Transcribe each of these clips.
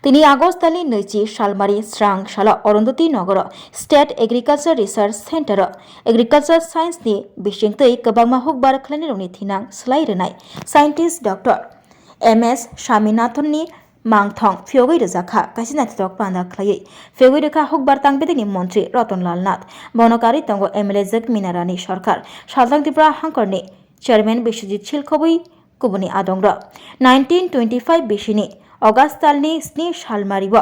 তিনি আগস্टनि 20 सालमारि स्रांशाला Arundhati Nagar state agriculture research centre agriculture science नि बिशिंगतै गोबांमा हुकबार खालायनि रंनि थिनां स्लायरोनाय साइंटिस्ट डॉक्टर एम.एस. स्वामीनाथन नि मांगथं फियोगै रजाखा काइसे नाथितक पांदा खलायै फियोगै रेखा हुकबार तांबेदेनि मंत्री रतनलाल नाथ बनकारी तंगो एमएलए जगमिना रानी सरकार सालथां त्रिपुरा हांकरनि चेयरमैन बिश्वजित शिलखबै कुबुनि आदंग्र 1925 बिशिनि अगास्टालनि 7 सालमारिव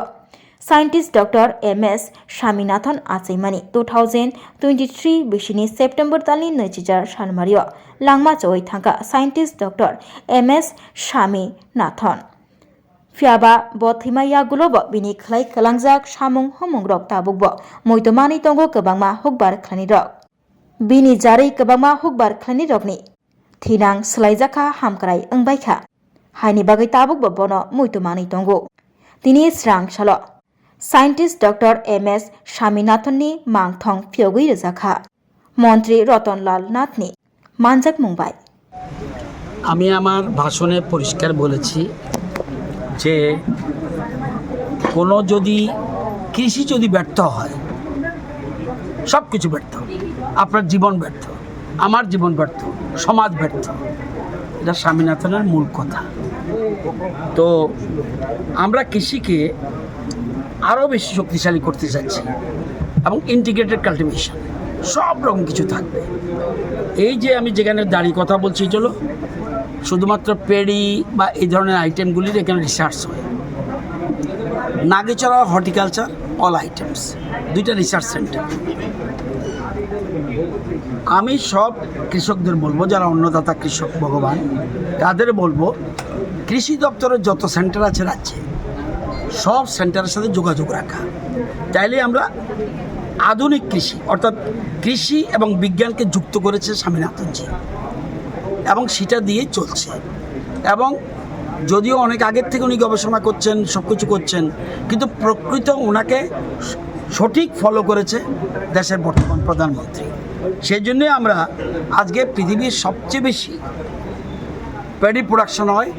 साइंटिस्ट डॉक्टर एम.एस. स्वामीनाथन आचैमानि 2023 बिशिनि सेप्टेम्बर तालनि 2000 सालमारिव लांमा चौै थांका साइंटिस्ट डॉक्टर एम.एस. स्वामीनाथन फियाबा बथैमाया गुलब बिनि खलाय कलांजाक सामुं हमंग रक ताबुकबो मैतमानि तंगो गोबांमा हुकबार खालायनि रक बिनि जारै गोबांमा हुकबार खालायनि रकनि थिनां स्लायजाखा हामक्राय ओंबायखा हायनि बागै ताबुकबो बनो मैतमानि तंगो तिनि स्रांशाल साइंटिस्ट डॉक्टर एम.एस. स्वामीनाथननि मांगथं फियोगै रजाखा मंत्री रतनलाल नाथनि मानजाक मुंबाय। আমি আমার ভাষণে পরিষ্কার বলেছি যে কোনো যদি কৃষি যদি ব্যর্থ হয় সব কিছু ব্যর্থ, আপনার জীবন ব্যর্থ, আমার জীবন ব্যর্থ, সমাজ ব্যর্থ, এটা স্বামীনাথনের মূল কথা। তো আমরা কৃষিকে আরও বেশি শক্তিশালী করতে চাচ্ছি এবং ইন্টিগ্রেটেড কাল্টিভেশন সব রকম কিছু থাকবে। এই যে আমি যেখানে দাঁড়িয়ে কথা বলছি এটা হলো শুধুমাত্র পেডি বা এই ধরনের আইটেমগুলির এখানে রিসার্চ হয়। নাগেচড়া হর্টিকালচার অল আইটেমস, দুইটা রিসার্চ সেন্টার। আমি সব কৃষকদের বলবো, যারা অন্নদাতা কৃষক ভগবান, তাদের বলবো কৃষি দপ্তরের যত সেন্টার আছে রাজ্যে সব সেন্টারের সাথে যোগাযোগ রাখা। তাইলে আমরা আধুনিক কৃষি অর্থাৎ কৃষি এবং বিজ্ঞানকে যুক্ত করেছে স্বামীনাথনজি এবং সেটা দিয়েই চলছে। এবং যদিও অনেক আগের থেকে উনি গবেষণা করছেন, সব কিছু করছেন, কিন্তু প্রকৃত ওনাকে সঠিক ফলো করেছে দেশের বর্তমান প্রধানমন্ত্রী। সেই জন্যে আমরা আজকে পৃথিবীর সবচেয়ে বেশি প্যাডি প্রোডাকশন হয়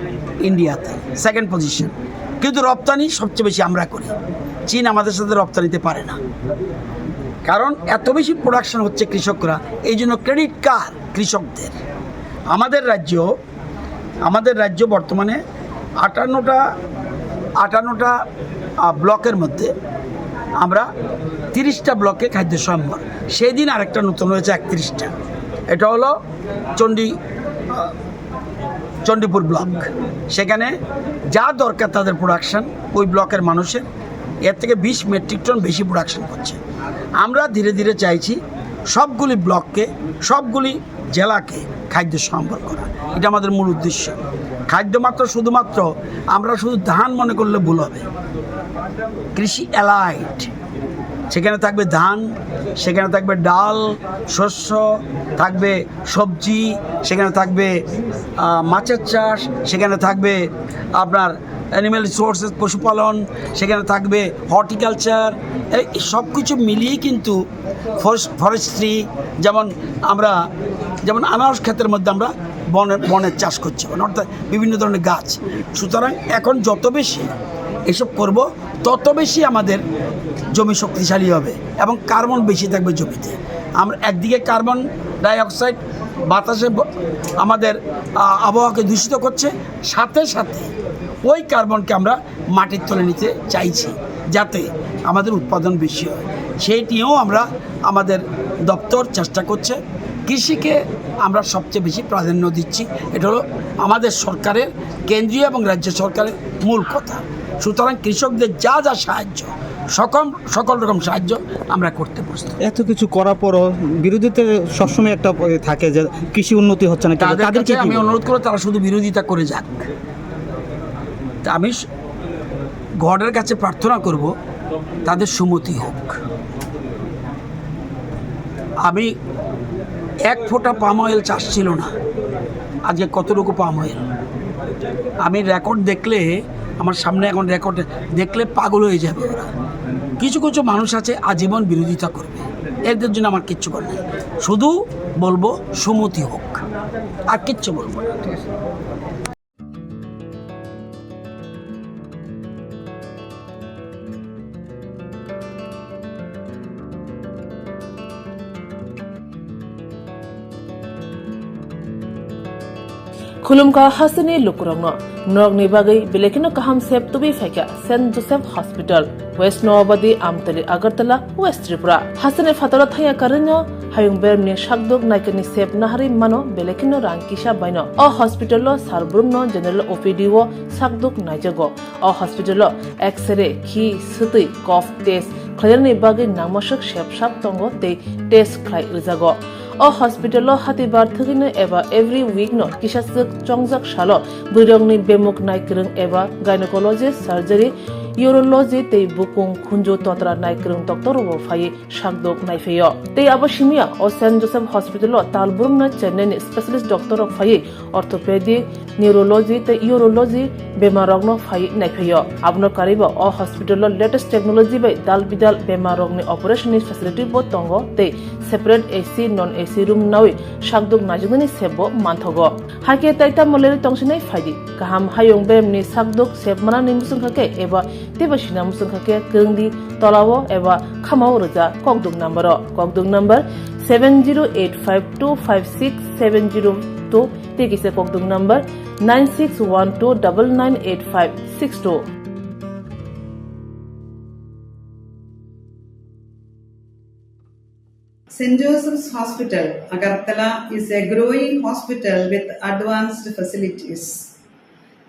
ইন্ডিয়াতে, সেকেন্ড পজিশন, কিন্তু রপ্তানি সবচেয়ে বেশি আমরা করি। চীন আমাদের সাথে রপ্তানিতে পারে না, কারণ এত বেশি প্রোডাকশন হচ্ছে কৃষকরা, এই জন্য ক্রেডিট কার কৃষকদের। আমাদের রাজ্য বর্তমানে 58টা ব্লকের মধ্যে আমরা 30টা ব্লকে খাদ্য সম্ভার, সেই দিন আরেকটা নতুন হয়েছে 31টা, এটা হলো চণ্ডীপুর ব্লক। সেখানে যা দরকার তাদের প্রোডাকশন ওই ব্লকের মানুষের এর থেকে 20 মেট্রিক টন বেশি প্রোডাকশন করছে। আমরা ধীরে ধীরে চাইছি সবগুলি ব্লককে, সবগুলি জেলাকে খাদ্য সম্ভার করা, এটা আমাদের মূল উদ্দেশ্য। খাদ্য শুধুমাত্র আমরা শুধু ধান মনে করলে ভুল হবে। কৃষি অ্যালাইড, সেখানে থাকবে ধান, সেখানে থাকবে ডাল, শস্য, থাকবে সবজি, সেখানে থাকবে মাছের চাষ, সেখানে থাকবে আপনার অ্যানিম্যাল রিসোর্সেস পশুপালন, সেখানে থাকবে হর্টিকালচার, এই সব কিছু মিলিয়ে কিন্তু ফরেস্ট্রি, যেমন আনারস ক্ষেতের মধ্যে আমরা বনের চাষ করছি, অর্থাৎ বিভিন্ন ধরনের গাছ। সুতরাং এখন যত বেশি এসব করব তত বেশি আমাদের জমি শক্তিশালী হবে এবং কার্বন বেশি থাকবে জমিতে। আমরা একদিকে কার্বন ডাইঅক্সাইড বাতাসে আমাদের আবহাওয়াকে দূষিত করছে, সাথে সাথে ওই কার্বনকে আমরা মাটির তলে নিতে চাইছি যাতে আমাদের উৎপাদন বেশি হয়। সেইটিও আমরা আমাদের দপ্তর চেষ্টা করছে। কৃষিকে আমরা সবচেয়ে বেশি প্রাধান্য দিচ্ছি, এটা হলো আমাদের সরকারের, কেন্দ্রীয় এবং রাজ্য সরকারের মূল কথা। সুতরাং কৃষকদের যা যা সাহায্য, সকল রকম সাহায্য আমরা করতে প্রস্তুত। এত কিছু করার পরও বিরোধীদের সবসময় একটা থাকে যে কৃষি উন্নতি হচ্ছে না, তাদেরকে আমি অনুরোধ করব তারা শুধু বিরোধিতা করে যাক। তা আমি গডের কাছে প্রার্থনা করব তাদের সুমতি হোক। আমি 1 ফোঁটা পাম অয়েল চাষ ছিল না, আজকে কতটুকু পাম অয়েল। আমি রেকর্ড দেখলে, আমার সামনে এখন রেকর্ড দেখলে পাগল হয়ে যাবে ওরা। কিছু কিছু মানুষ আছে আজীবন বিরোধিতা করবে, এদের জন্য আমার কিচ্ছু করার নেই। শুধু বলবো সুমতি হোক, আর কিচ্ছু বলবো না। खुलुमका हासनी लुकुरंगनो नरगनि बागै बेलेखिनो काहाम सेब तुबि फाइका सेन्ट जोसेफ हॉस्पिटल वेस्ट नवाबादी आमतली अगरतला वेस्ट त्रिपुरा हासने फातरा थाया करनो हायुं बेरमनि शाकदुक नायकनि सेब नाहारि मानो बेलेखिनो रांकिसा बायनो अ हॉस्पिटल सारब्रुमनो जनरल ओपीडी वो शाकदुक नायजगो अ हॉस्पिटल एक्सरे खि सुतै कफ टेस्ट खयरनि बागै नामसक सेब साब तंगो ते टेस्ट खाय उजागो अ हॉस्पिटल हातिबार थगिनो एबा एवरी वीक नो किसासक चंगजक सालो बुरंगनि बेमुक नायक्रं एबा गायनेकोलॉजिस्ट सर्जरी यूरोलॉजी ते बुकुं खुंजो तोत्रा नायक्रं डॉक्टर वो फाये शाकदोक नायफेयो ते अबशिमिया अ सेंट जोसेफ हॉस्पिटल तालबुरम न चेन्नई स्पेशलिस्ट डॉक्टर ऑफ फाये ऑर्थोपेडिक न्यूरोलॉजी ते यूरोलॉजी बेमारगनो फाये नायफेयो आबनो कारिबो अ हॉस्पिटल लेटेस्ट टेक्नोलॉजी बाय दाल बिदाल बेमारगनि ऑपरेशन फैसिलिटी बो तंगो ते separate AC non AC room नावि शाकदुक नाजुगनि सेबो मानथगो हाके ताइता मलेरि तंसिनै फायदि गाहाम हायुं बेमनि शाकदुक सेबमाना निमुसुंखाके एबा तेबसिना मुसुंखाके गंदि तलावो एबा खामाव रजा ककदुक number 7085256702 तेकिसे ककदुक number 9612998562 St. Joseph's Hospital, Agartala is a growing hospital with advanced facilities.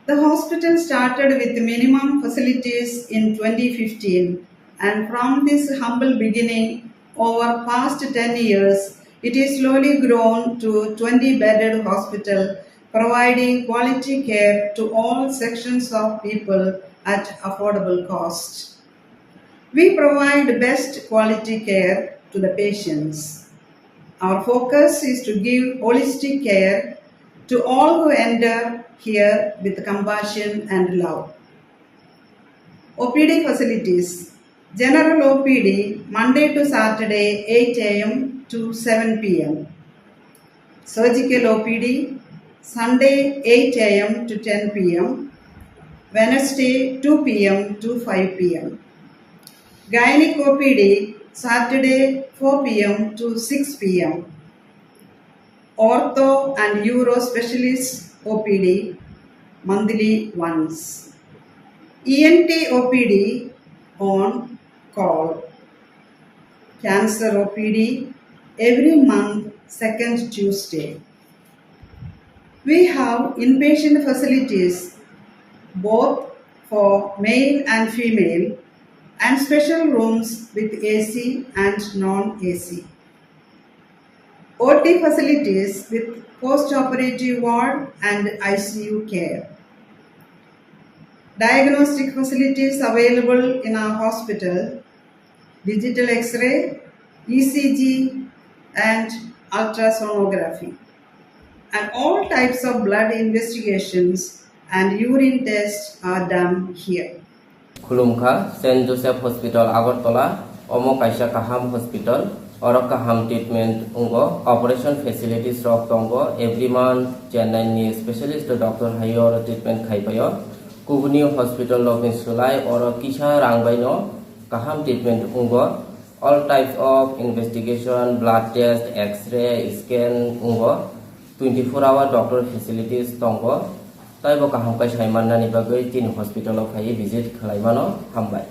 The hospital started with minimum facilities in 2015, and from this humble beginning, over past 10 years, it is slowly grown to 20-bedded hospital, providing quality care to all sections of people at affordable cost. We provide best quality care to the patients. Our focus is to give holistic care to all who enter here with compassion and love. OPD facilities. General OPD Monday to Saturday 8 a.m. to 7 p.m. Surgical OPD Sunday 8 a.m. to 10 p.m. Wednesday 2 p.m. to 5 p.m. Gynec OPD Saturday 4 p.m. to 6 p.m. Ortho and Uro Specialist OPD monthly once. ENT OPD on call. Cancer OPD every month second Tuesday. We have inpatient facilities both for male and female and special rooms with AC and non-AC. OT facilities with post-operative ward and ICU care. Diagnostic facilities available in our hospital, digital X-ray, ECG and ultrasonography. And all types of blood investigations and urine tests are done here. खुलुमखा saint Joseph hospital Agartala अमो काइसा काहाम hospital और काहाम treatment उंगो operation facilities रॉक तंगो every month Chennai नि स्पेशलिस्ट डॉक्टर हायो और ट्रीटमेंट खाइपायो कुबुनी हॉस्पिटल लॉकिन सुलाई और किसा रांगबाइनो काहाम ट्रीटमेंट उंगो all types of investigation blood test x ray scan उंगो 24 आवर डॉक्टर फैसिलिटीज तंगो ताइबो काहाम काइसा माननानि बागै तीन हॉस्पिटल फाइ विजिट खालायमानो हामबाय।